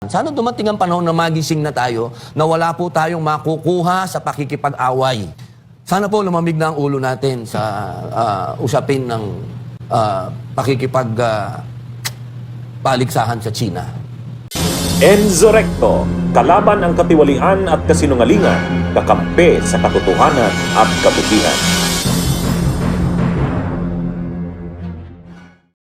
Sana dumating ang panahon na magising na tayo na wala po tayong makukuha sa pakikipag-away. Sana po lumamig na ang ulo natin sa usapin ng paligsahan sa China. Enzo Recto, kalaban ang katiwalian at kasinungalingan, kakampi sa katotohanan at kabutihan.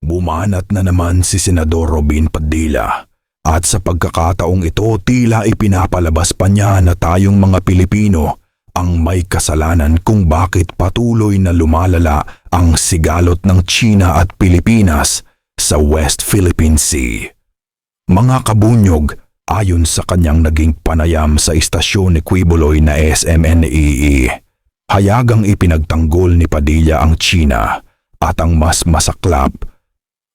Bumanat na naman si Senador Robin Padilla. At sa pagkakataong ito, tila ipinapalabas pa niya na tayong mga Pilipino ang may kasalanan kung bakit patuloy na lumalala ang sigalot ng China at Pilipinas sa West Philippine Sea. Mga kabunyog, ayon sa kanyang naging panayam sa istasyon ni Quiboloy na SMNEE, hayagang ipinagtanggol ni Padilla ang China at ang mas masaklap,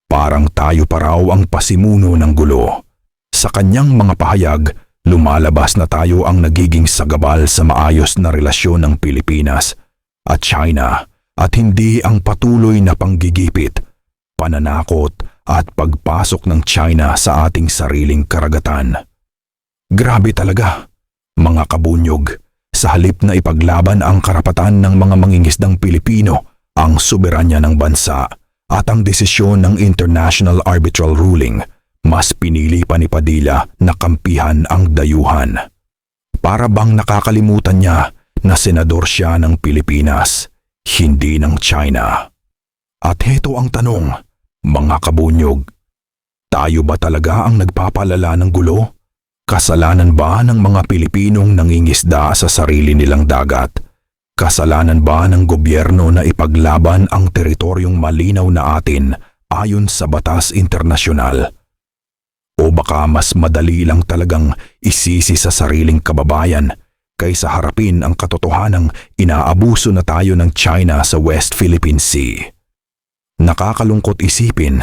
parang tayo pa raw ang pasimuno ng gulo. Sa kanyang mga pahayag, lumalabas na tayo ang nagiging sagabal sa maayos na relasyon ng Pilipinas at China at hindi ang patuloy na panggigipit, pananakot at pagpasok ng China sa ating sariling karagatan. Grabe talaga, mga kabunyog, sa halip na ipaglaban ang karapatan ng mga mangingisdang Pilipino, ang soberanya ng bansa at ang desisyon ng International Arbitral Ruling, mas pinili pa ni Padilla na kampihan ang dayuhan. Para bang nakakalimutan niya na senador siya ng Pilipinas, hindi ng China. At heto ang tanong, mga kabunyog, tayo ba talaga ang nagpapalala ng gulo? Kasalanan ba ng mga Pilipinong nangingisda sa sarili nilang dagat? Kasalanan ba ng gobyerno na ipaglaban ang teritoryong malinaw na atin ayon sa batas internasyonal? O baka mas madali lang talagang isisi sa sariling kababayan kaysa harapin ang katotohanang inaabuso na tayo ng China sa West Philippine Sea. Nakakalungkot isipin,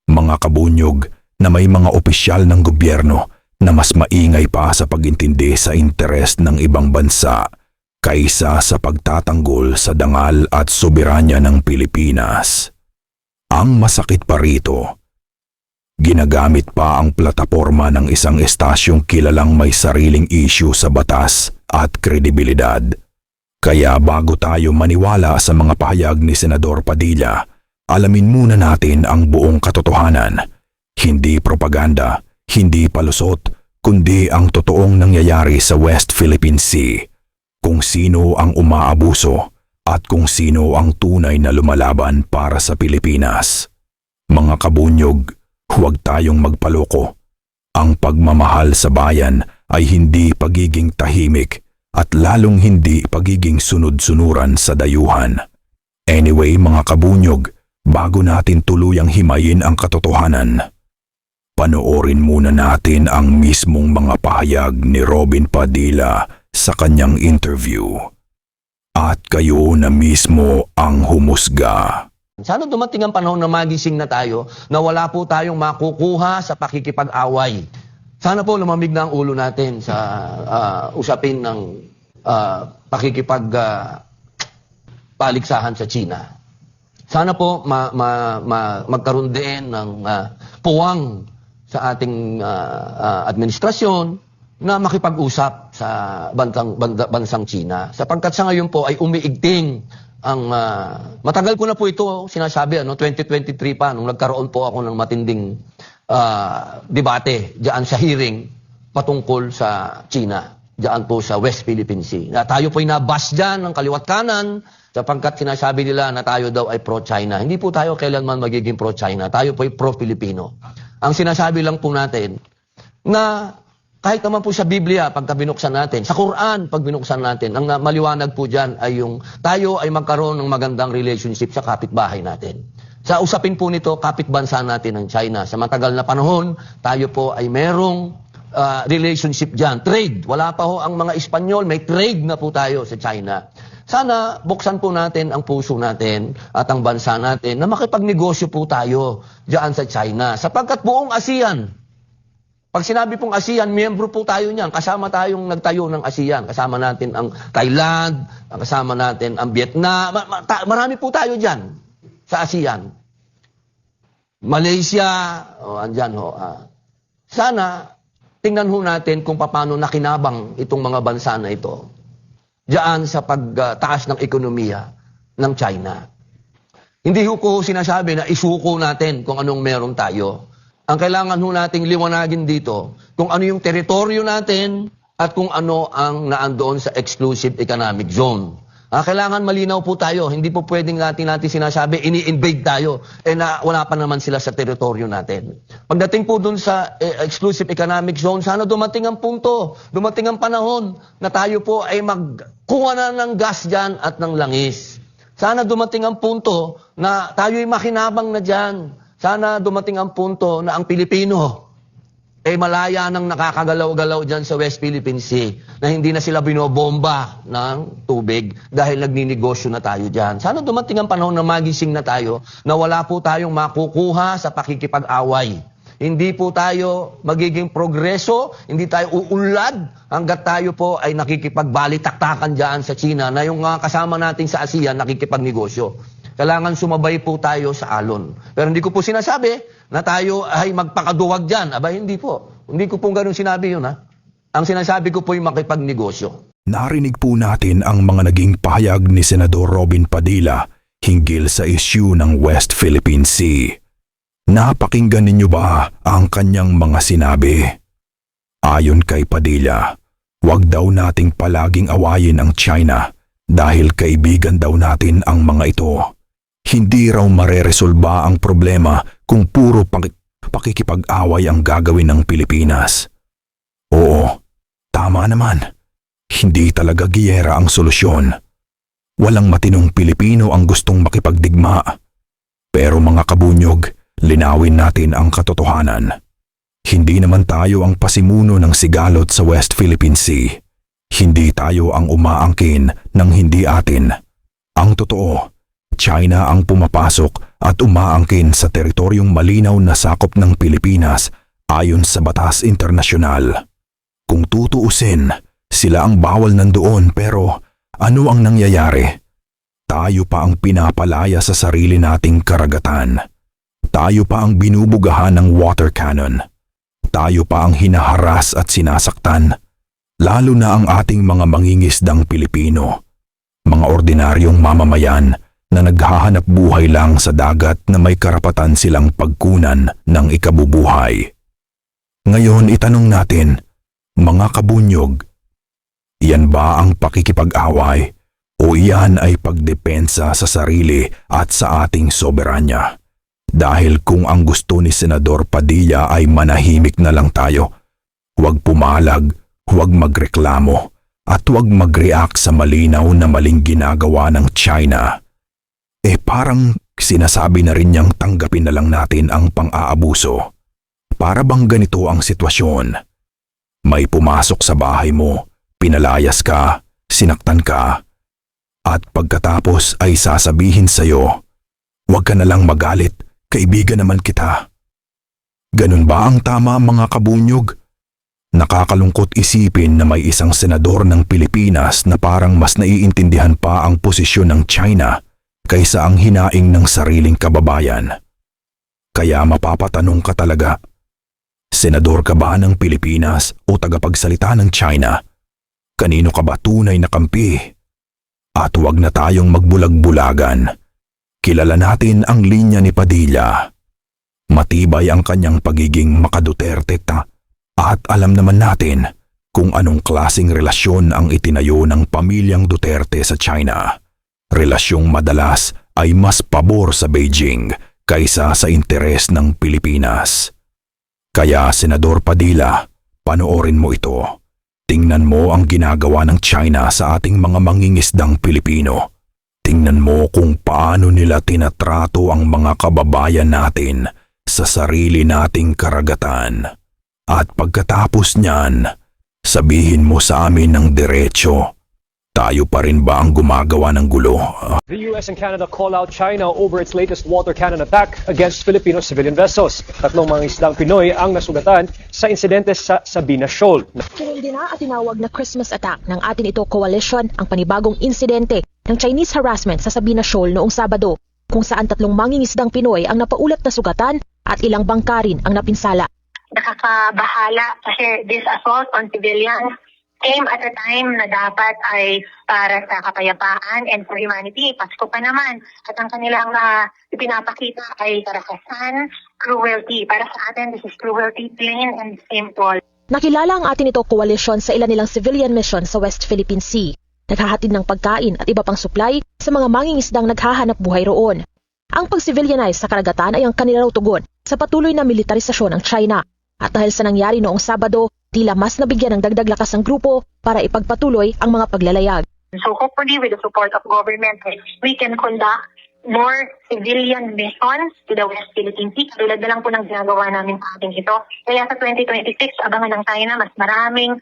mga kabunyog, na may mga opisyal ng gobyerno na mas maingay pa sa pag-intindi sa interes ng ibang bansa kaysa sa pagtatanggol sa dangal at soberanya ng Pilipinas. Ang masakit pa rito, ginagamit pa ang plataporma ng isang estasyong kilalang may sariling issue sa batas at kredibilidad. Kaya bago tayo maniwala sa mga pahayag ni Senador Padilla, alamin muna natin ang buong katotohanan. Hindi propaganda, hindi palusot, kundi ang totoong nangyayari sa West Philippine Sea. Kung sino ang umaabuso at kung sino ang tunay na lumalaban para sa Pilipinas. Mga kabunyog, huwag tayong magpaloko. Ang pagmamahal sa bayan ay hindi pagiging tahimik at lalong hindi pagiging sunod-sunuran sa dayuhan. Anyway mga kabunyog, bago natin tuluyang himayin ang katotohanan, panoorin muna natin ang mismong mga pahayag ni Robin Padilla sa kanyang interview. At kayo na mismo ang humusga. Sana dumating ang panahon na magising na tayo na wala po tayong makukuha sa pakikipag-away. Sana po lumamig na ang ulo natin sa usapin ng paligsahan sa China. Sana po magkaroon din ng puwang sa ating administrasyon na makipag-usap sa bansang China. Sapagkat sa ngayon po ay umiigting ang matagal ko na po ito sinasabi, 2023 pa nung nagkaroon po ako ng matinding debate diyan sa hearing patungkol sa China, diyan po sa West Philippine Sea. Na tayo po ay nabas diyan ng kaliwat kanan sapagkat sinasabi nila na tayo daw ay pro-China. Hindi po tayo kailanman magiging pro-China, tayo po ay pro-Filipino. Ang sinasabi lang po natin na kahit naman po sa Biblia, pagka binuksan natin, sa Quran, pag binuksan natin, ang maliwanag po dyan ay yung tayo ay magkaroon ng magandang relationship sa kapitbahay natin. Sa usapin po nito, kapitbansa natin ng China. Sa matagal na panahon, tayo po ay merong relationship dyan. Trade. Wala pa ho ang mga Espanyol, may trade na po tayo sa China. Sana buksan po natin ang puso natin at ang bansa natin na makipagnegosyo po tayo dyan sa China. Sapagkat buong ASEAN, pag sinabi pong ASEAN, miyembro po tayo niyan. Kasama tayong nagtayo ng ASEAN. Kasama natin ang Thailand, kasama natin ang Vietnam. Marami po tayo dyan sa ASEAN. Malaysia, andyan ho. Sana tingnan ho natin kung paano nakinabang itong mga bansa na ito diyan sa pagtaas ng ekonomiya ng China. Hindi ho ko sinasabi na isuko natin kung anong meron tayo. Ang kailangan ho nating liwanagin dito kung ano yung teritoryo natin at kung ano ang naandoon sa exclusive economic zone. Kailangan malinaw po tayo. Hindi po pwedeng natin sinasabi, ini-invade tayo. Na wala pa naman sila sa teritoryo natin. Pagdating po dun sa exclusive economic zone, sana dumating ang punto, dumating ang panahon na tayo po ay magkuha na ng gas dyan at ng langis. Sana dumating ang punto na tayo ay makinabang na dyan. Sana dumating ang punto na ang Pilipino ay malaya nang nakakagalaw-galaw dyan sa West Philippine Sea, na hindi na sila binobomba ng tubig dahil nagninegosyo na tayo dyan. Sana dumating ang panahon na magising na tayo, na wala po tayong makukuha sa pakikipag-away. Hindi po tayo magiging progreso, hindi tayo uunlad hanggat tayo po ay nakikipagbalitaktakan dyan sa China na yung mga kasama natin sa ASEAN nakikipagnegosyo. Kailangan sumabay po tayo sa alon. Pero hindi ko po sinasabi na tayo ay magpakaduwag dyan. Aba, hindi po. Hindi ko po ganun sinabi yun, ha? Ang sinasabi ko po yung makipagnegosyo. Narinig po natin ang mga naging pahayag ni Senador Robin Padilla hinggil sa issue ng West Philippine Sea. Napakinggan ninyo ba ang kanyang mga sinabi? Ayon kay Padilla, huwag daw nating palaging awayin ang China dahil kaibigan daw natin ang mga ito. Hindi raw mareresolba ang problema kung puro pakikipag-away ang gagawin ng Pilipinas. Oo, tama naman. Hindi talaga giyera ang solusyon. Walang matinong Pilipino ang gustong makipagdigma. Pero mga kabunyog, linawin natin ang katotohanan. Hindi naman tayo ang pasimuno ng sigalot sa West Philippine Sea. Hindi tayo ang umaangkin ng hindi atin. Ang totoo, China ang pumapasok at umaangkin sa teritoryong malinaw na sakop ng Pilipinas ayon sa batas internasyonal. Kung tutuusin, sila ang bawal nandoon, pero ano ang nangyayari? Tayo pa ang pinapalaya sa sarili nating karagatan. Tayo pa ang binubugahan ng water cannon. Tayo pa ang hinaharas at sinasaktan. Lalo na ang ating mga mangingisdang Pilipino. Mga ordinaryong mamamayan na naghahanap buhay lang sa dagat na may karapatan silang pagkunan ng ikabubuhay. Ngayon itanong natin, mga kabunyog, iyan ba ang pakikipag-away o iyan ay pagdepensa sa sarili at sa ating soberanya? Dahil kung ang gusto ni Senador Padilla ay manahimik na lang tayo, huwag pumalag, huwag magreklamo, at huwag mag-react sa malinaw na maling ginagawa ng China. Parang sinasabi na rin niyang tanggapin na lang natin ang pang-aabuso. Para bang ganito ang sitwasyon? May pumasok sa bahay mo, pinalayas ka, sinaktan ka, at pagkatapos ay sasabihin sa'yo, huwag ka na lang magalit, kaibigan naman kita. Ganun ba ang tama, mga kabunyog? Nakakalungkot isipin na may isang senador ng Pilipinas na parang mas naiintindihan pa ang posisyon ng China kaysa ang hinaing ng sariling kababayan. Kaya mapapatanong ka talaga, senador ka ba ng Pilipinas o tagapagsalita ng China? Kanino ka ba tunay na kampi? At huwag na tayong magbulag-bulagan. Kilala natin ang linya ni Padilla. Matibay ang kanyang pagiging makaduterte at alam naman natin kung anong klaseng relasyon ang itinayo ng pamilyang Duterte sa China. Relasyong madalas ay mas pabor sa Beijing kaysa sa interes ng Pilipinas. Kaya Senador Padilla, panoorin mo ito. Tingnan mo ang ginagawa ng China sa ating mga mangingisdang Pilipino. Tingnan mo kung paano nila tinatrato ang mga kababayan natin sa sarili nating karagatan. At pagkatapos niyan, sabihin mo sa amin ng diretso, tayo pa rin ba ang gumagawa ng gulo? The US and Canada call out China over its latest water cannon attack against Filipino civilian vessels. 3 mga islang Pinoy ang nasugatan sa insidente sa Sabina Shoal. Kinindi na at tinawag na Christmas attack ng atin ito coalition ang panibagong insidente ng Chinese harassment sa Sabina Shoal noong Sabado, kung saan 3 mangingisdang Pinoy ang napaulat na sugatan at ilang bangka rin ang napinsala. nakakabahala kasi this assault on civilians came at a time na dapat ay para sa kapayapaan and for humanity. Pasko pa naman. At ang kanilang ipinapakita ay karakasan, cruelty. Para sa atin, this is cruelty, plain and simple. Nakilala ang atin ito koalisyon sa ilan nilang civilian mission sa West Philippine Sea. Naghahatid ng pagkain at iba pang supply sa mga mangingisdang naghahanap buhay roon. Ang pag-civilianize sa karagatan ay ang kanilang tugon sa patuloy na militarisasyon ng China. At dahil sa nangyari noong Sabado, tila mas nabigyan ng dagdag lakas ang grupo para ipagpatuloy ang mga paglalayag. So hopefully with the support of government, we can conduct more civilian missions to the West Philippine Sea. Tulad na lang po ng ginagawa namin sa ating ito. Kaya sa 2026, abangan ng China mas maraming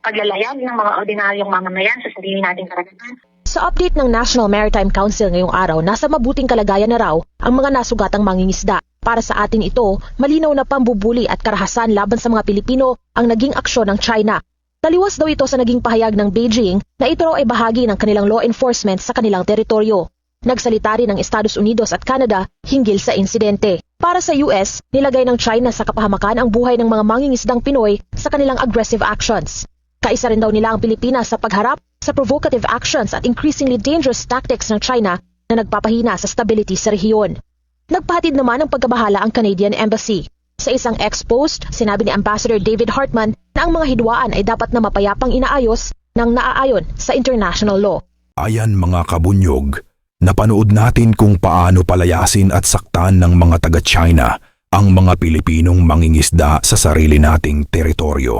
paglalayag ng mga ordinaryong mamamayan sa sarili nating karagatan. Sa update ng National Maritime Council ngayong araw, nasa mabuting kalagayan na raw ang mga nasugatang mangingisda. Para sa atin ito, malinaw na pambubuli at karahasan laban sa mga Pilipino ang naging aksyon ng China. Taliwas daw ito sa naging pahayag ng Beijing na ito raw ay bahagi ng kanilang law enforcement sa kanilang teritoryo. Nagsalita rin ng Estados Unidos at Canada hinggil sa insidente. Para sa US, nilagay ng China sa kapahamakan ang buhay ng mga mangingisdang Pinoy sa kanilang aggressive actions. Kaisa rin daw nila ang Pilipinas sa pagharap sa provocative actions at increasingly dangerous tactics ng China na nagpapahina sa stability sa rehiyon. Nagpahatid naman ng pagkabahala ang Canadian Embassy. Sa isang ex-post, sinabi ni Ambassador David Hartman na ang mga hidwaan ay dapat na mapayapang inaayos ng naaayon sa international law. Ayan mga kabunyog, napanood natin kung paano palayasin at saktan ng mga taga-China ang mga Pilipinong mangingisda sa sarili nating teritoryo.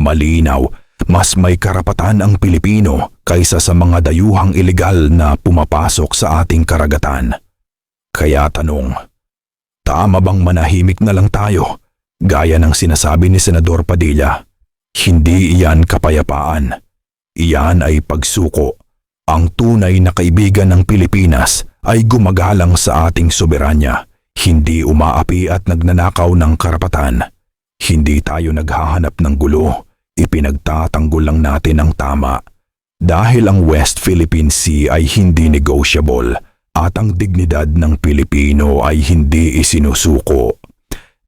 Malinaw, mas may karapatan ang Pilipino kaysa sa mga dayuhang ilegal na pumapasok sa ating karagatan. Kaya tanong, tama bang manahimik na lang tayo? Gaya ng sinasabi ni Senador Padilla, hindi iyan kapayapaan. Iyan ay pagsuko. Ang tunay na kaibigan ng Pilipinas ay gumagalang sa ating soberanya, hindi umaapi at nagnanakaw ng karapatan. Hindi tayo naghahanap ng gulo, ipinagtatanggol lang natin ang tama. Dahil ang West Philippine Sea ay hindi negotiable, at ang dignidad ng Pilipino ay hindi isinusuko.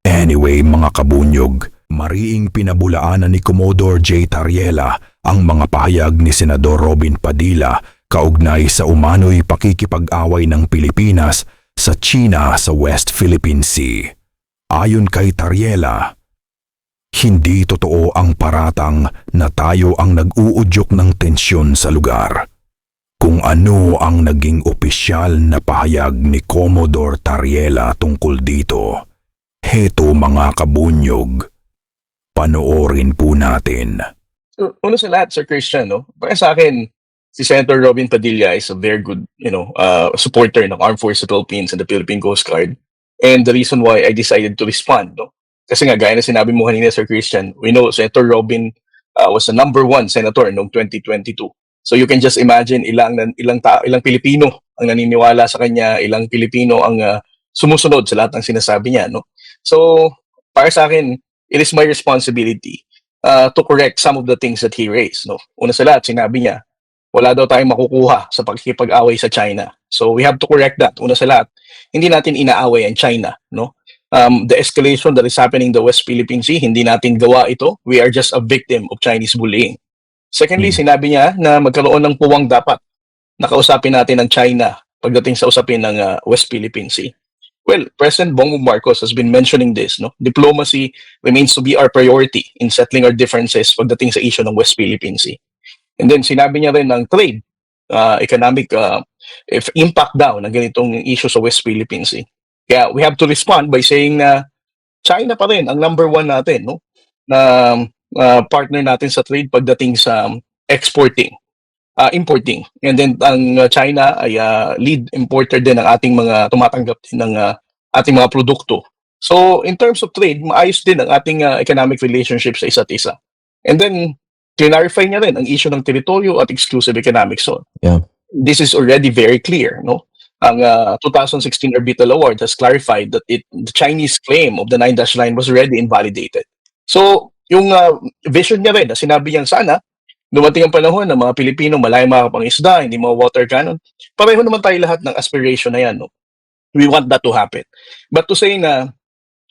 Anyway mga kabunyog, mariing pinabulaanan ni Commodore J. Tariela ang mga pahayag ni Senador Robin Padilla kaugnay sa umano'y pakikipag-away ng Pilipinas sa China sa West Philippine Sea. Ayon kay Tariela, hindi totoo ang paratang na tayo ang nag-uudyok ng tensyon sa lugar. Kung ano ang naging opisyal na pahayag ni Commodore Tariela tungkol dito, heto mga kabunyog, panoorin po natin. Una sa lahat, Sir Christian, no? Para sa akin, si Senator Robin Padilla is a very good, supporter ng Armed Forces of the Philippines and the Philippine Coast Guard. And the reason why I decided to respond, no? Kasi nga, gaya na sinabi mo kanina, Sir Christian, we know Senator Robin was the #1 senator noong 2022. So you can just imagine ilang Pilipino ang naniniwala sa kanya, ilang Pilipino ang sumusunod sa lahat ng sinasabi niya, no? So para sa akin, it is my responsibility to correct some of the things that he raised, no? Una sa lahat, sinabi niya, wala daw tayong makukuha sa pagkikipag-away sa China. So we have to correct that. Una sa lahat, hindi natin inaaway ang China, no? The escalation that is happening in the West Philippine Sea, hindi natin gawa ito. We are just a victim of Chinese bullying. Secondly, sinabi niya na magkaroon ng puwang dapat nakausapin natin ng China pagdating sa usapin ng West Philippine Sea. Well, President Bongbong Marcos has been mentioning this, no? Diplomacy remains to be our priority in settling our differences pagdating sa issue ng West Philippine Sea. And then sinabi niya rin ng trade, economic impact daw ng ganitong issue sa West Philippine Sea. Kaya we have to respond by saying na China pa rin ang #1 natin, no? Na partner natin sa trade pagdating sa importing. And then ang China ay lead importer din ng ating mga tumatanggap din ng ating mga produkto. So in terms of trade, maayos din ang ating economic relationship sa isa't isa. And then clarify niya rin ang issue ng teritoryo at exclusive economic zone. Yeah. This is already very clear, no? Ang 2016 Orbital Award has clarified that the Chinese claim of the 9-dash line was already invalidated. So yung vision niya rin na sinabi niya sana dumating ang panahon na mga Pilipino malaya makapangisda, hindi mga water cannon. Pareho naman tayo lahat ng aspiration na yan, no? We want that to happen. But to say na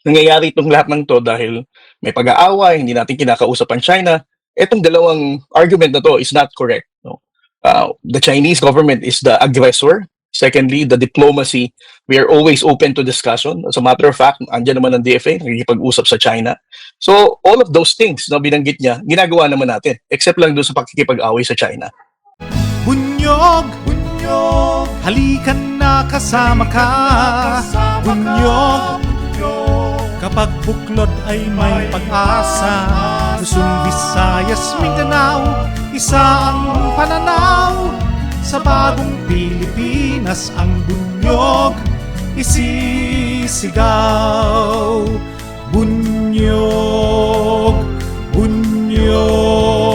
nangyayari itong lahat ng to dahil may pag-aaway, hindi natin kinakausap ang China. Itong dalawang argument na to is not correct. No? The Chinese government is the aggressor. Secondly, the diplomacy, we are always open to discussion. As a matter of fact, andyan naman ang DFA, nakikipag-usap sa China. So, all of those things na binanggit niya, ginagawa naman natin, except lang doon sa pakikipag-away sa China. Bunyog, bunyog, halikan na kasama ka. Bunyog, kapag buklod ay may pag-asa. Luzon, Visayas, Mindanao, isa ang pananaw. Sa bagong Pilipinas ang bunyog isisigaw. Bunyog, bunyog.